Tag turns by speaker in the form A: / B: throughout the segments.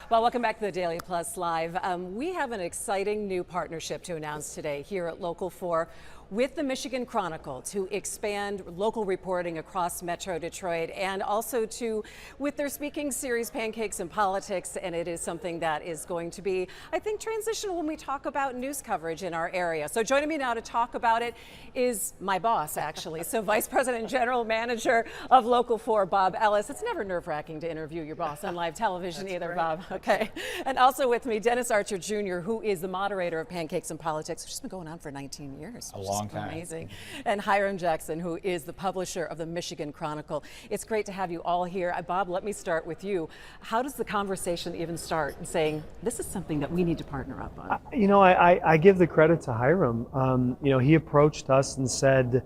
A: Well, welcome back to the Daily Plus Live. We have an exciting new partnership to announce today here at Local 4 with the Michigan Chronicle to expand local reporting across Metro Detroit, and also with their speaking series Pancakes and Politics. And it is something that is going to be, I think, transitional when we talk about news coverage in our area. So joining me now to talk about it is my boss, actually. So Vice President and General Manager of Local 4, Bob Ellis. It's never nerve-wracking to interview your boss on live television either, great. Bob. Okay. And also with me, Dennis Archer Jr., who is the moderator of Pancakes and Politics, which has been going on for 19 years.
B: A long time.
A: Amazing. And Hiram Jackson, who is the publisher of the Michigan Chronicle. It's great to have you all here. Bob, let me start with you. How does the conversation even start in saying, this is something that we need to partner up on?
C: I give the credit to Hiram. He approached us and said,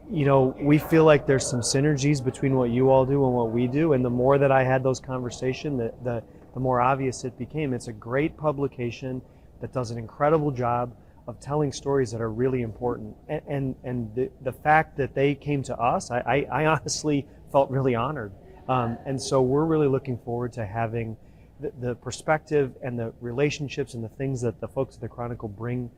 C: we feel like there's some synergies between what you all do and what we do. And the more that I had those conversations, the more obvious it became. It's a great publication that does an incredible job of telling stories that are really important. And the fact that they came to us, I honestly felt really honored. And so we're really looking forward to having the perspective and the relationships and the things that the folks at the Chronicle bring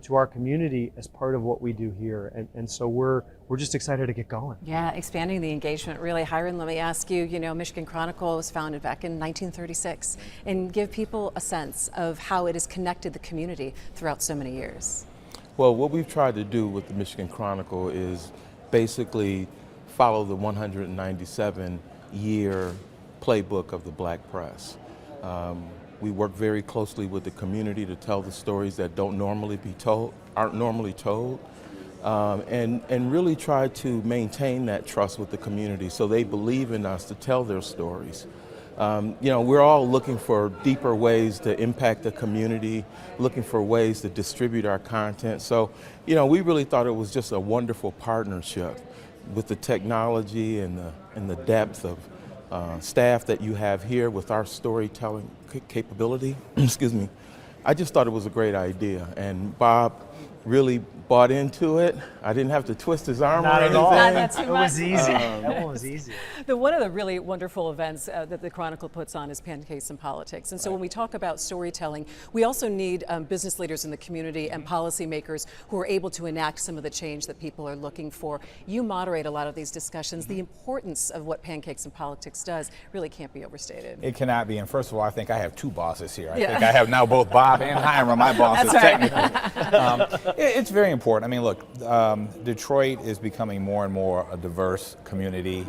C: to our community as part of what we do here. And so we're just excited to get going.
A: Yeah, expanding the engagement, really. Hiram, let me ask you, Michigan Chronicle was founded back in 1936, and give people a sense of how it has connected the community throughout so many years.
D: Well, what we've tried to do with the Michigan Chronicle is basically follow the 197-year playbook of the Black press. We work very closely with the community to tell the stories that aren't normally told, and really try to maintain that trust with the community so they believe in us to tell their stories. We're all looking for deeper ways to impact the community, looking for ways to distribute our content. So, we really thought it was just a wonderful partnership with the technology and the depth of staff that you have here with our storytelling capability. Excuse me. I just thought it was a great idea, and Bob really bought into it. I didn't have to twist his arm or anything.
C: It was easy. That one was easy.
A: One of the really wonderful events that the Chronicle puts on is Pancakes and Politics. And so when we talk about storytelling, we also need business leaders in the community and policymakers who are able to enact some of the change that people are looking for. You moderate a lot of these discussions. The importance of what Pancakes and Politics does really can't be overstated.
B: It cannot be. And first of all, I think I have two bosses here. I think I have now both Bob and Hiram, my bosses, technically. It's very important. I mean, look, Detroit is becoming more and more a diverse community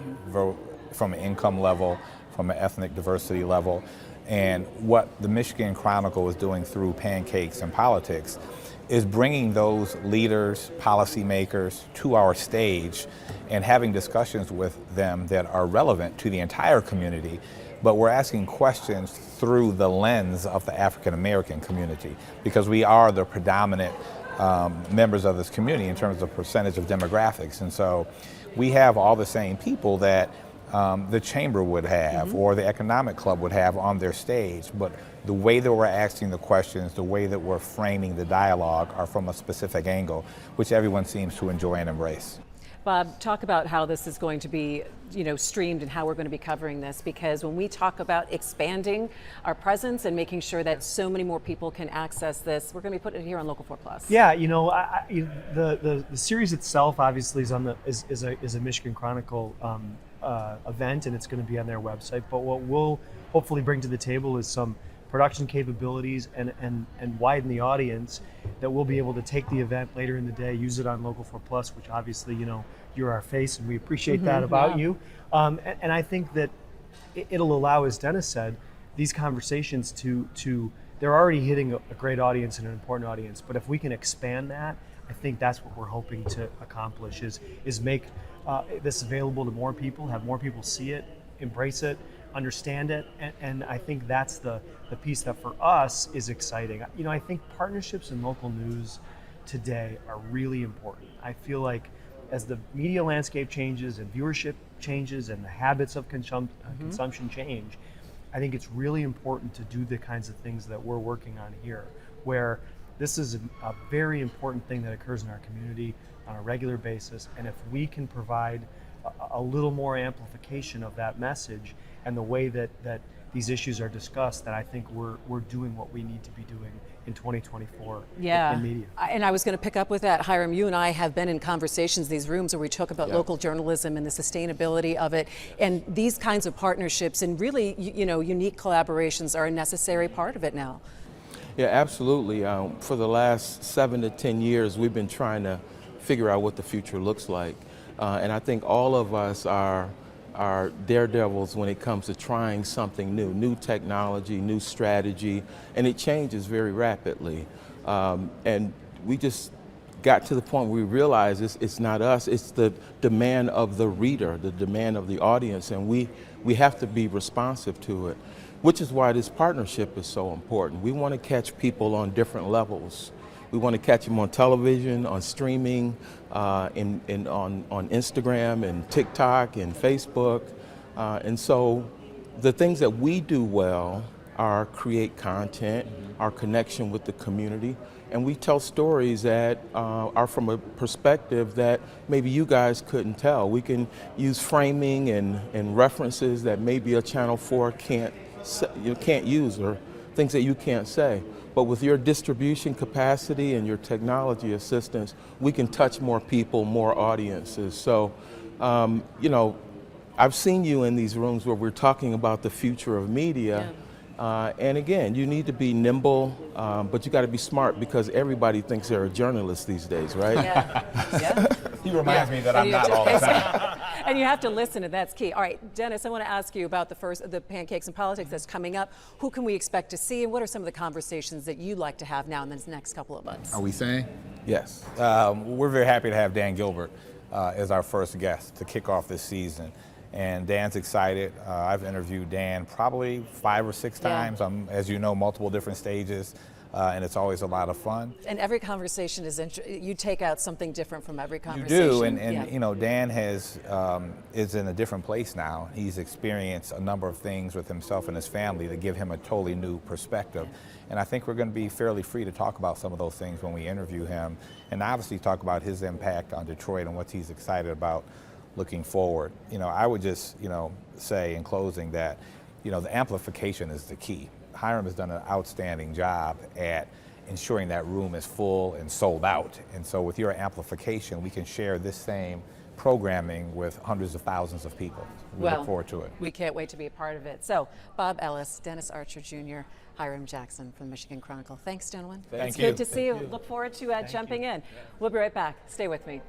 B: from an income level, from an ethnic diversity level. And what the Michigan Chronicle is doing through Pancakes and Politics is bringing those leaders, policymakers to our stage and having discussions with them that are relevant to the entire community. But we're asking questions through the lens of the African American community, because we are the predominant members of this community in terms of percentage of demographics. And so we have all the same people that the chamber would have or the economic club would have on their stage, but the way that we're asking the questions, the way that we're framing the dialogue are from a specific angle, which everyone seems to enjoy and embrace.
A: Bob, talk about how this is going to be, streamed and how we're going to be covering this, because when we talk about expanding our presence and making sure that so many more people can access this, we're going to be putting it here on Local 4 Plus.
C: Yeah, the series itself obviously is a Michigan Chronicle event, and it's going to be on their website. But what we'll hopefully bring to the table is some production capabilities and widen the audience that we'll be able to take the event later in the day, use it on Local 4 Plus, which obviously, you're our face and we appreciate that about you. And I think that it'll allow, as Dennis said, these conversations to they're already hitting a great audience and an important audience. But if we can expand that, I think that's what we're hoping to accomplish is make this available to more people, have more people see it, embrace it, understand it, and I think that's the piece that for us is exciting. I think partnerships in local news today are really important. I feel like as the media landscape changes and viewership changes and the habits of consumption change, I think it's really important to do the kinds of things that we're working on here, where this is a very important thing that occurs in our community on a regular basis, and if we can provide a little more amplification of that message and the way that these issues are discussed, that I think we're doing what we need to be doing in 2024
A: Yeah,
C: in media.
A: and I was going to pick up with that, Hiram. You and I have been in conversations in these rooms where we talk about local journalism and the sustainability of it, and these kinds of partnerships and really, unique collaborations are a necessary part of it now.
D: Yeah, absolutely. For the last 7 to 10 years, we've been trying to figure out what the future looks like, and I think all of us are daredevils when it comes to trying something new technology, new strategy, and it changes very rapidly. And we just got to the point where we realized it's not us, it's the demand of the reader, the demand of the audience, and we have to be responsive to it, which is why this partnership is so important. We want to catch people on different levels. We want to catch them on television, on streaming, on Instagram and TikTok and Facebook. And so the things that we do well are create content, our connection with the community, and we tell stories that are from a perspective that maybe you guys couldn't tell. We can use framing and references that maybe a Channel 4 can't use, or things that you can't say. But with your distribution capacity and your technology assistance, we can touch more people, more audiences. So, I've seen you in these rooms where we're talking about the future of media. And again, you need to be nimble, but you got to be smart, because everybody thinks they're a journalist these days, right?
A: Yeah.
B: He reminds me that I'm not all the time.
A: And you have to listen, and that's key. All right, Dennis, I want to ask you about the Pancakes and Politics that's coming up. Who can we expect to see, and what are some of the conversations that you'd like to have now in the next couple of months?
B: Are we saying?
D: Yes.
B: We're very happy to have Dan Gilbert as our first guest to kick off this season. And Dan's excited. I've interviewed Dan probably 5 or 6 times. As you know, multiple different stages. And it's always a lot of fun.
A: And every conversation is you take out something different from every
B: You
A: conversation.
B: do, and Dan is in a different place now. He's experienced a number of things with himself and his family that give him a totally new perspective. And I think we're going to be fairly free to talk about some of those things when we interview him, and obviously talk about his impact on Detroit and what he's excited about looking forward. I would just, say in closing that, the amplification is the key. Hiram has done an outstanding job at ensuring that room is full and sold out. And so with your amplification, we can share this same programming with hundreds of thousands of people. We look forward to it.
A: We can't wait to be a part of it. So, Bob Ellis, Dennis Archer Jr., Hiram Jackson from the Michigan Chronicle. Thanks, gentlemen.
B: Thank
A: it's
B: you.
A: good to see you. Look forward to jumping in. We'll be right back. Stay with me.